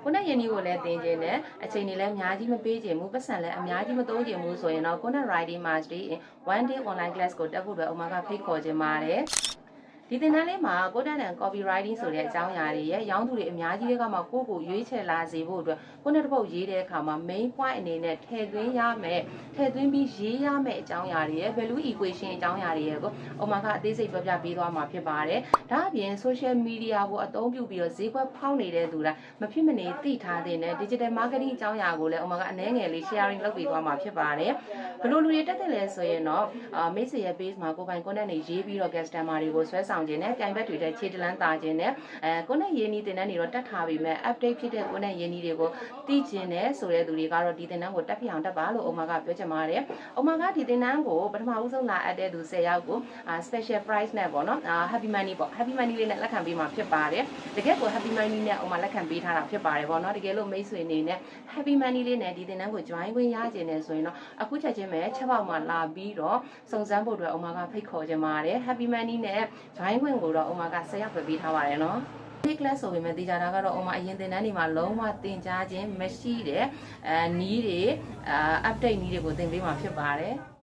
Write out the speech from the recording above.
ကိုနဲ့ယင်းဒီကိုလည်းတင်ခြင်းနဲ့အချိန်တွေလည်းအများကြီးမပေးခြင်းဘူးပတ်စံလည်းအများကြီးမသုံးခြင်းဘူးဆိုရင်တော့ကိုနဲ့ writing mastery one day online class ကိုတက်ဖို့အတွက်ဥမာကဖိတ်ခေါ်ခြင်းပါတယ်ဒီသင်တန်းလေးမှာကိုတက်တဲ့ copywriting ဆိုတဲ့အကြောင်းအရာတွေရဲ့ရောင်းသူတွေအများကြီးတွေကမှကိုကိုရွေးချယ်လာစေဖို့အတွက်ကိုနဲ့တစ်ပုတ်ရေးတဲ့အခါမှာ main point အနေနဲ့ထည့်သွင်းရမယ်ထည့်သွင်းပြီးရေးရမယ်အကြောင်းအရာတွေရဲ့ value equation အကြောင်းအရာတွေရဲ့ကိုဥမာကအသေးစိတ်ပြောပြပေးသွားမှာဖြစ်ပါတယ်ဒါအပြင် social media ကိုအသုံးပြုပြီးတော့ဈေးကွက်ဖောက်နေတဲ့သူတိုင်းမဖြစ်မနေသိထားတဲ့ digital marketing အကြောင်းအရာကိုလည်းဥမာကအနည်းငယ်လေး sharing လုပ်ပေးသွားမှာဖြစ်ပါတယ်ဘယ်လိုလူတွေတက်တယ်လဲဆိုရင်တော့မိတ်ဆွေရဲ့ page မှာကိုပိုင် content တွေရေးပြီးတော့ customer တွေကိုဆွဲဆောင်ခြင်းနဲ့ပြိုင်ဘက်တွေတဲ့ခြေတလန်းတာခြင်းနဲ့ကိုနဲ့ရင်းနှီးတင်တန်းတွေတော့တက်ထားပြီမဲ့ update ဖြစ်တဲ့ကိုနဲ့ရင်းနှီးတွေကိုသိခြင်းနဲ့ဆိုတဲ့သူတွေကတော့ဒီတင်တန်းကိုတက်ဖြစ်အောင်တက်ပါလို့ဥမာကပြောချင်ပါတယ်ဥမာကဒီတင်တန်းကိုပထမဦးဆုံးလာအပ်တဲ့သူ10ယောက်ကို special price နဲ့ပေါ့နော်happy money ပေါ့ happy money လေးနဲ့လက်ခံပေးမှာဖြစ်ပါတယ်တကယ်ကို happy money နဲ့ဥမာလက်ခံပေးထားတာဖြစ်ပါတယ်ပေါ့နော်တကယ်လို့မိတ်ဆွေအနေနဲ့ happy money လေးနဲ့ဒီတင်တန်းကို join ခွင့်ရခြင်းနဲ့ဆိုရင်တော့အခုချက်ချင်းပဲချက်ပေါက်မှာလာပြီးတော့စုံစမ်းဖို့အတွက်ဥမာကဖိတ်ခေါ်ခြင်းပါတယ် happy money နဲ့ join ခွင့်ကိုတော့ဥမာက10ယောက်ပဲပေးထားပါတယ်နော်ဒီ class ဆိုပေမဲ့တည်ကြတာကတော့ဥမာအရင်သင်တန်းတွေမှာလုံးဝသင်ကြားခြင်းမရှိတဲ့နီးတွေupdate နီးတွေကိုသင်ပေးမှာဖြစ်ပါတယ်